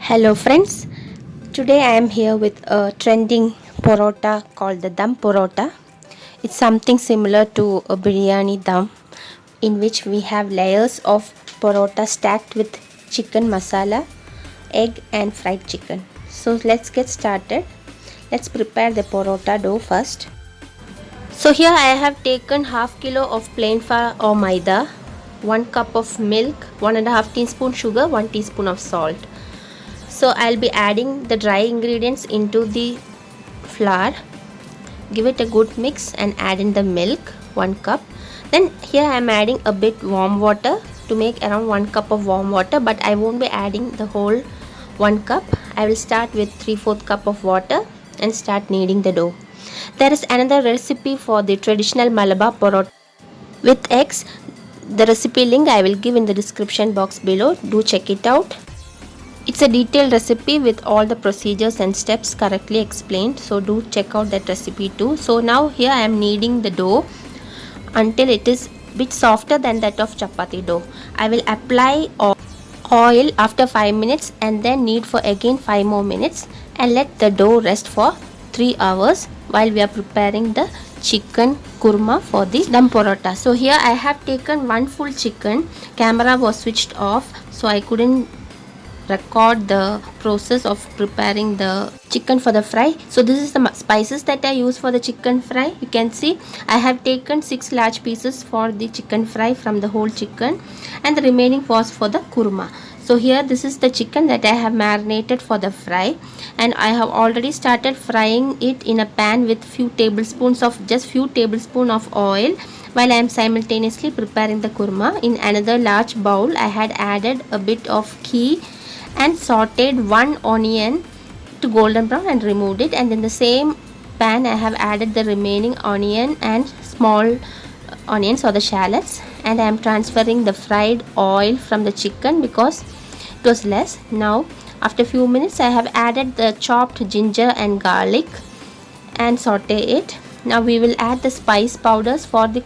Hello friends, today I am here with a trending porota called the dum porota. It's something similar to a biryani dum in which we have layers of porota stacked with chicken masala, egg and fried chicken. So let's get started. Let's prepare the porota dough first. So here I have taken half kilo of plain flour or maida, 1 cup of milk, 1.5 teaspoon sugar, 1 teaspoon of salt. So I'll be adding the dry ingredients into the flour. Give it a good mix and add in the milk, 1 cup. Then here I am adding a bit warm water to make around 1 cup of warm water, but I won't be adding the whole 1 cup. I will start with 3/4 cup of water and start kneading the dough. There is another recipe for the traditional Malabar porota with eggs. The recipe link I will give in the description box below. Do check it out. It's a detailed recipe with all the procedures and steps correctly explained, so do check out that recipe too. So now here I am kneading the dough until it is bit softer than that of chapati dough. I will apply oil after 5 minutes and then knead for again 5 more minutes and let the dough rest for 3 hours while we are preparing the chicken kurma for the dum porota. So here I have taken 1 full chicken. Camera was switched off, so I couldn't record the process of preparing the chicken for the fry. So this is the spices that I use for the chicken fry. You can see I have taken 6 large pieces for the chicken fry from the whole chicken, and the remaining was for the kurma. So here this is the chicken that I have marinated for the fry, and I have already started frying it in a pan with few tablespoons of oil while I am simultaneously preparing the kurma. In another large bowl I had added a bit of ghee and sauteed 1 onion to golden brown and removed it, and in the same pan I have added the remaining onion and small onions or the shallots, and I am transferring the fried oil from the chicken because it was less. Now after few minutes I have added the chopped ginger and garlic and saute it. Now we will add the spice powders for the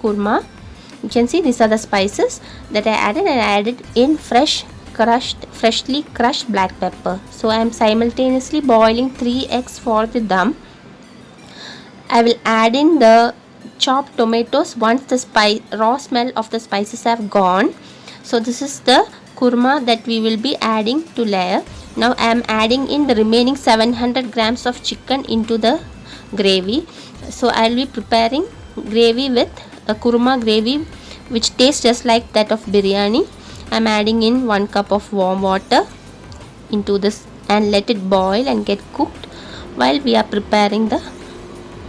You can see these are the spices that I added, and I added in freshly crushed black pepper. So I am simultaneously boiling 3 eggs for the dum. I will add in the chopped tomatoes once the raw smell of the spices have gone. So this is the kurma that we will be adding to layer. Now I am adding in the remaining 700 grams of chicken into the gravy. So I will be preparing gravy with a kurma gravy which tastes just like that of biryani. I am adding in 1 cup of warm water into this and let it boil and get cooked while we are preparing the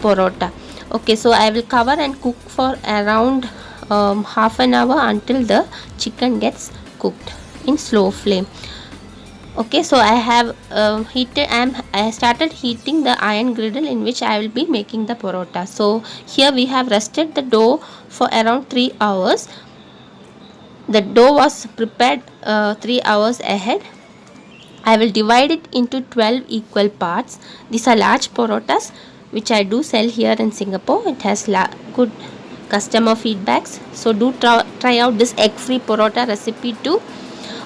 porota. Okay, so I will cover and cook for around half an hour until the chicken gets cooked in slow flame. Okay, so I have I started heating the iron griddle in which I will be making the porota. So here we have rested the dough for around 3 hours. The dough was prepared 3 hours ahead. I will divide it into 12 equal parts. These are large porotas which I do sell here in Singapore. It has good customer feedbacks. So do try out this egg free porota recipe too.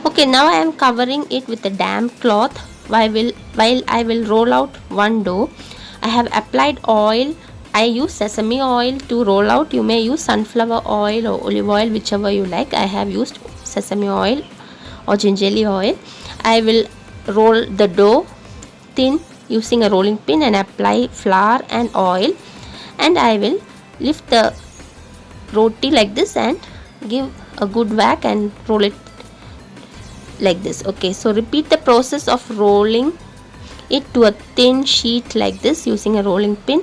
Okay, now I am covering it with a damp cloth while I will roll out one dough. I have applied oil. I use sesame oil to roll out. You may use sunflower oil or olive oil, whichever you like. I have used sesame oil or gingerly oil. I will roll the dough thin using a rolling pin and apply flour and oil, and I will lift the roti like this and give a good whack and roll it like this. Okay, so repeat the process of rolling it to a thin sheet like this using a rolling pin.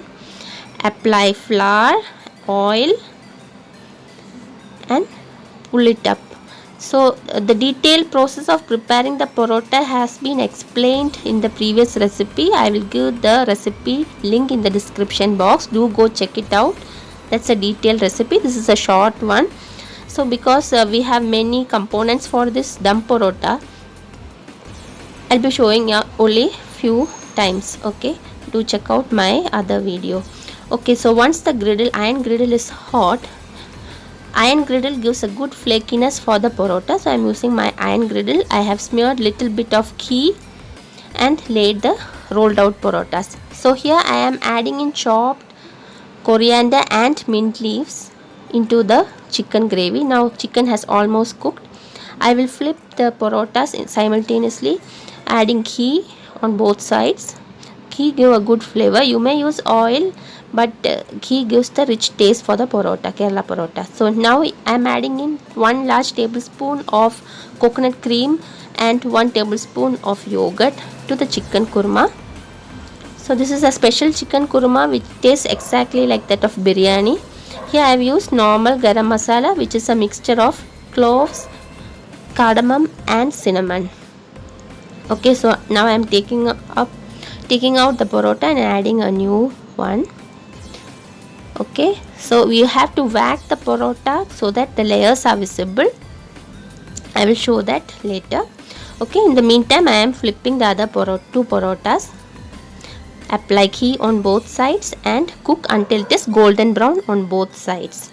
Apply flour, oil and pull it up. So the detailed process of preparing the porota has been explained in the previous recipe. I will give the recipe link in the description box. Do go check it out. That's a detailed recipe. This is a short one. So because we have many components for this dum porota, I'll be showing you only few times. Okay, do check out my other video. Okay, so once the iron griddle is hot, iron griddle gives a good flakiness for the porota. So I am using my iron griddle. I have smeared little bit of ghee and laid the rolled out parotas. So here I am adding in chopped coriander and mint leaves into the chicken gravy. Now chicken has almost cooked. I will flip the parotas simultaneously, adding ghee on both sides. Ghee give a good flavor. You may use oil, but ghee gives the rich taste for the parota, Kerala parota. So now I am adding in 1 large tablespoon of coconut cream and 1 tablespoon of yogurt to the chicken kurma. So this is a special chicken kurma which tastes exactly like that of biryani. Here I have used normal garam masala, which is a mixture of cloves, cardamom and cinnamon. Okay, so now I am taking out the parota and adding a new one. Okay, so we have to whack the parota so that the layers are visible. I will show that later. Okay, in the meantime I am flipping the other two parotas. Apply ghee on both sides and cook until it is golden brown on both sides.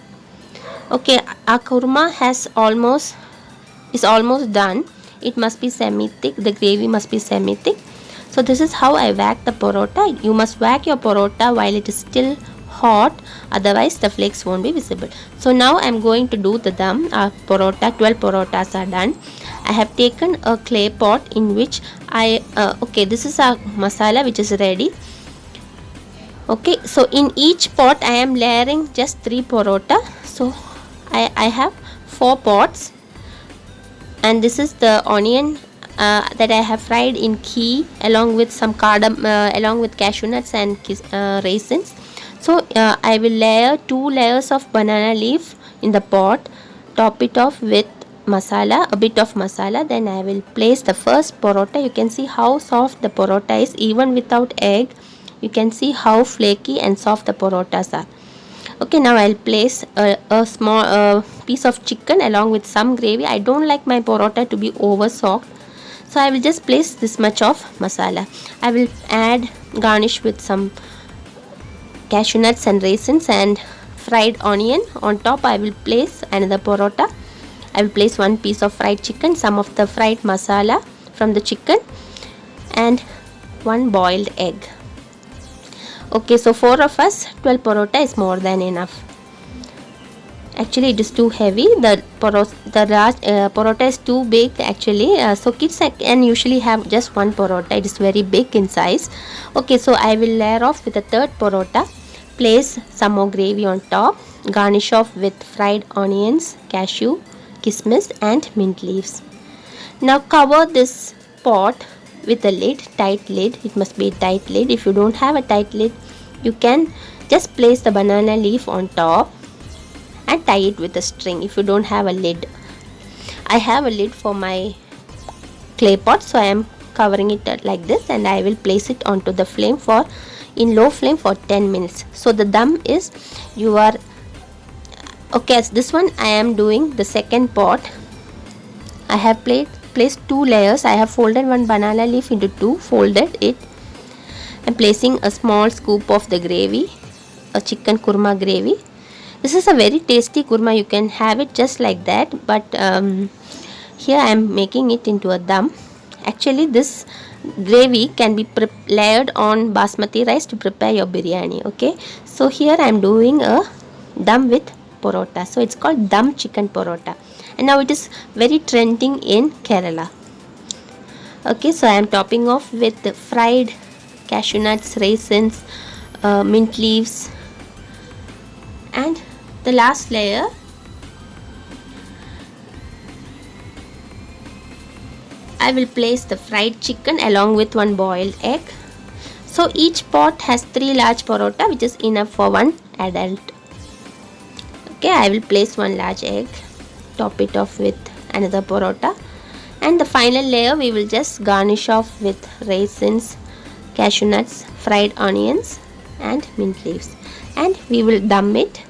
Okay, our kurma is almost done. It must be semi-thick. The gravy must be semi-thick. So this is how I whack the parota. You must whack your parota while it is still hot, otherwise the flakes won't be visible. So now I am going to do the dum. Our parota, 12 parotas are done. I have taken a clay pot in which okay, this is our masala which is ready. Okay, so in each pot I am layering just 3 parota. So I have 4 pots, and this is the onion that I have fried in ghee along with some cardamom, along with cashew nuts and raisins. So I will layer 2 layers of banana leaf in the pot, top it off with masala, a bit of masala. Then I will place the first parota. You can see how soft the parota is. Even without egg, you can see how flaky and soft the parotas are. Okay, now I'll place a small piece of chicken along with some gravy. I don't like my parota to be over soft, so I will just place this much of masala. I will garnish with some cashew nuts and raisins and fried onion. On top I will place another parota. I will place 1 piece of fried chicken, some of the fried masala from the chicken, and 1 boiled egg. Okay, so 4 of us, 12 parota is more than enough. Actually it is too heavy. The parota is too big actually. So kids can usually have just 1 parota. It is very big in size. Okay, so I will layer off with the third parota. Place some more gravy on top. Garnish off with fried onions, cashew, kismis and mint leaves. Now cover this pot with a lid, tight lid. It must be a tight lid. If you don't have a tight lid, you can just place the banana leaf on top and tie it with a string if you don't have a lid. I have a lid for my clay pot, so I am covering it like this, and I will place it onto the flame in low flame for 10 minutes. So the dum is okay, as this one I am doing the second pot. I have placed 2 layers. I have folded 1 banana leaf into 2, folded it. I am placing a small scoop of the gravy, a chicken kurma gravy. This is a very tasty kurma. You can have it just like that, but here I am making it into a dum. Actually this gravy can be layered on basmati rice to prepare your biryani. Okay, so here I am doing a dum with parota. So it's called dum chicken parota, and now it is very trending in Kerala. Okay, so I am topping off with the fried cashew nuts, raisins, mint leaves, and the last layer I will place the fried chicken along with 1 boiled egg. So each pot has 3 large parota, which is enough for 1 adult. Okay, I will place 1 large egg, top it off with another parota, and the final layer we will just garnish off with raisins, cashew nuts, fried onions and mint leaves, and we will dum it.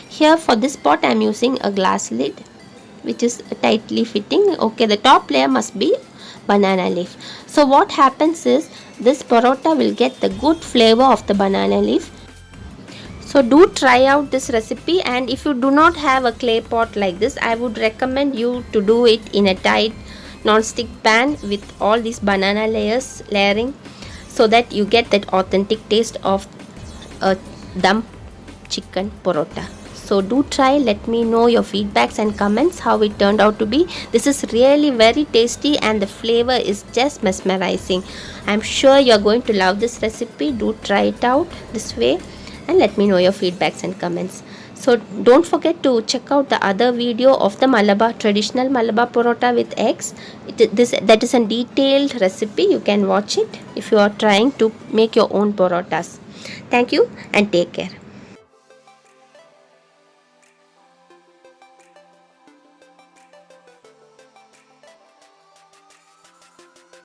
Here for this pot I am using a glass lid which is tightly fitting. Okay, the top layer must be banana leaf. So what happens is this parota will get the good flavor of the banana leaf. So do try out this recipe, and if you do not have a clay pot like this, I would recommend you to do it in a non-stick pan with all these banana layering, so that you get that authentic taste of a dum chicken porota. So do try, let me know your feedbacks and comments how it turned out to be. This is really very tasty and the flavor is just mesmerizing. I'm sure you're going to love this recipe. Do try it out this way and let me know your feedbacks and comments. So don't forget to check out the other video of the traditional Malabar porota with eggs. That is a detailed recipe. You can watch it if you are trying to make your own porotas. Thank you and take care.